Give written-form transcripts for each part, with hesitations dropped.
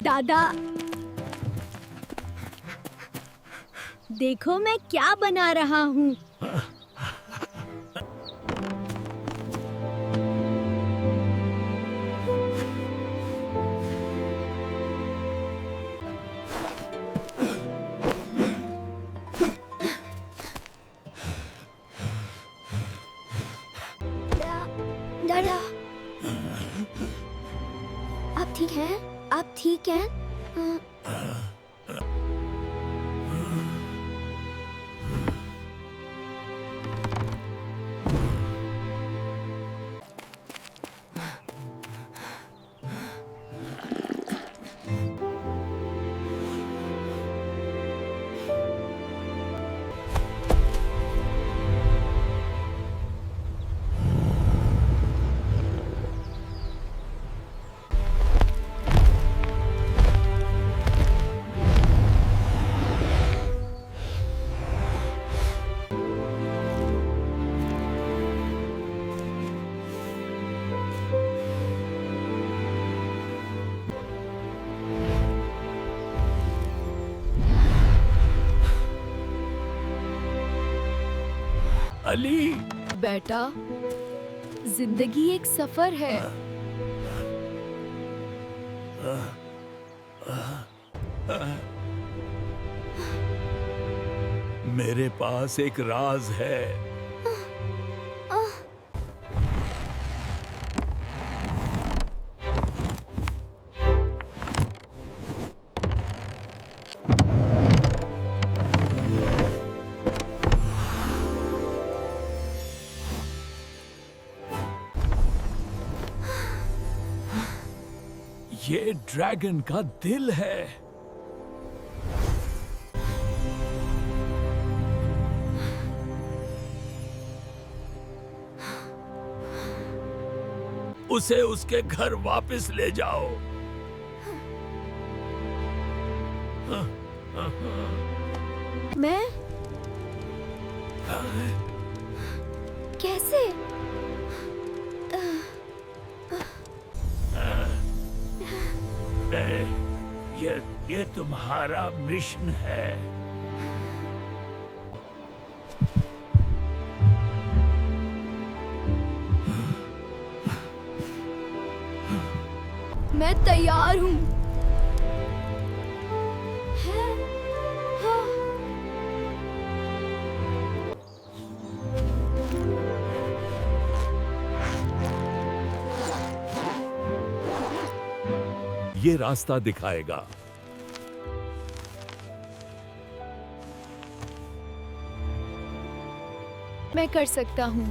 दादा, देखो मैं क्या बना रहा हूँ। दादा, आप ठीक हैं? आप ठीक हैं? अली, बेटा, जिंदगी एक सफर है। मेरे पास एक राज है। ये ड्रैगन का दिल है। उसे उसके घर वापस ले जाओ। मैं कैसे? ये तुम्हारा मिशन है। मैं तैयार हूँ। ये रास्ता दिखाएगा। मैं कर सकता हूँ।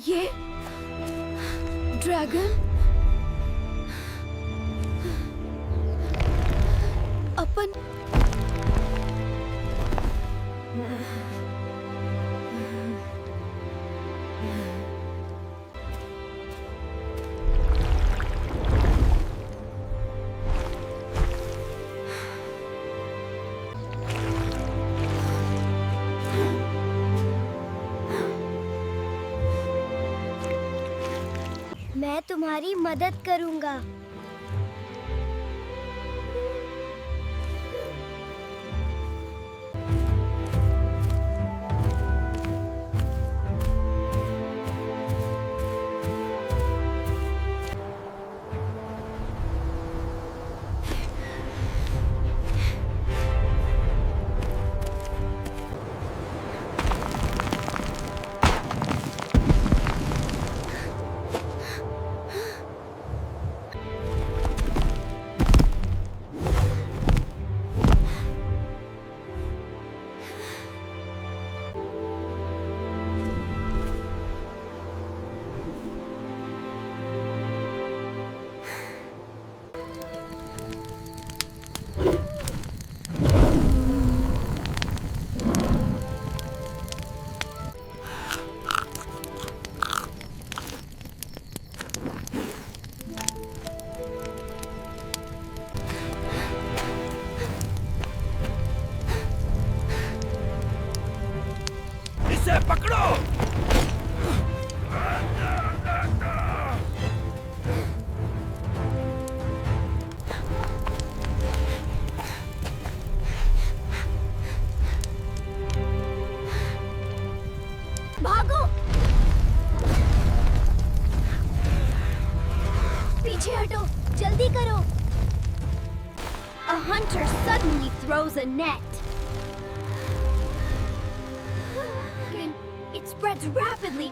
ये ड्रैगन अपन मैं तुम्हारी मदद करूंगा। इसे पकड़ो। भागो! पीछे हटो, जल्दी करो। A hunter suddenly throws a net. It spreads rapidly.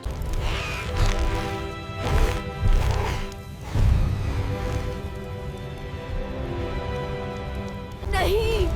नहीं।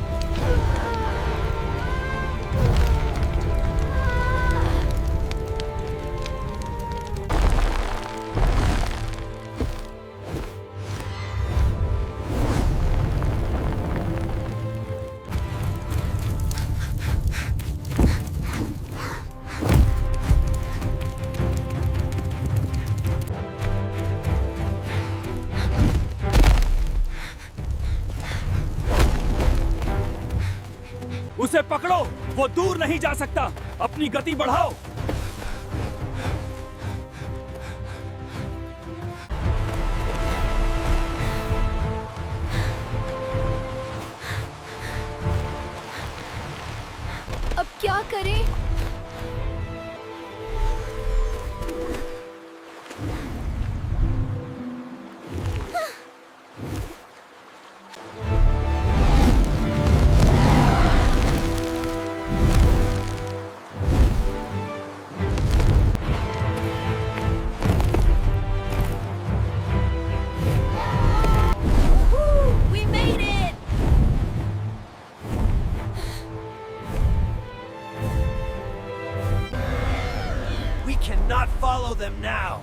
उसे पकड़ो, वो दूर नहीं जा सकता। अपनी गति बढ़ाओ। अब क्या करें? We made it! We cannot follow them now.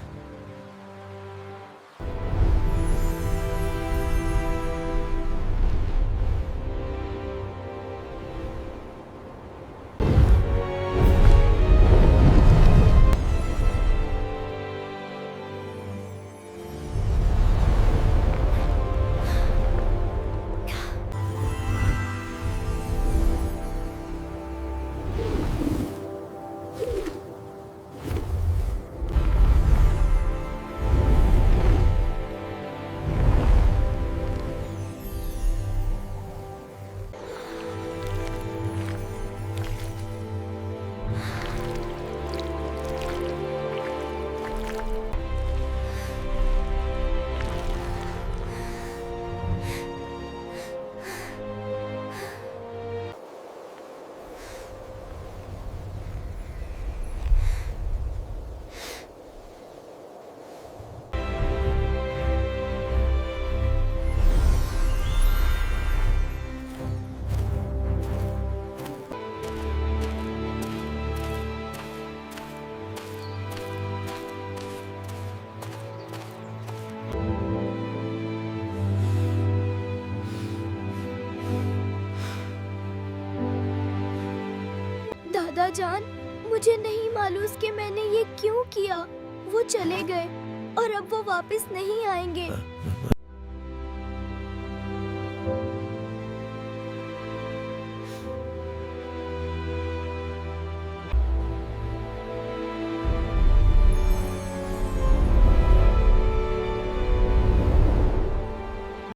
दादा जान, मुझे नहीं मालूम कि मैंने ये क्यों किया। वो चले गए और अब वो वापस नहीं आएंगे।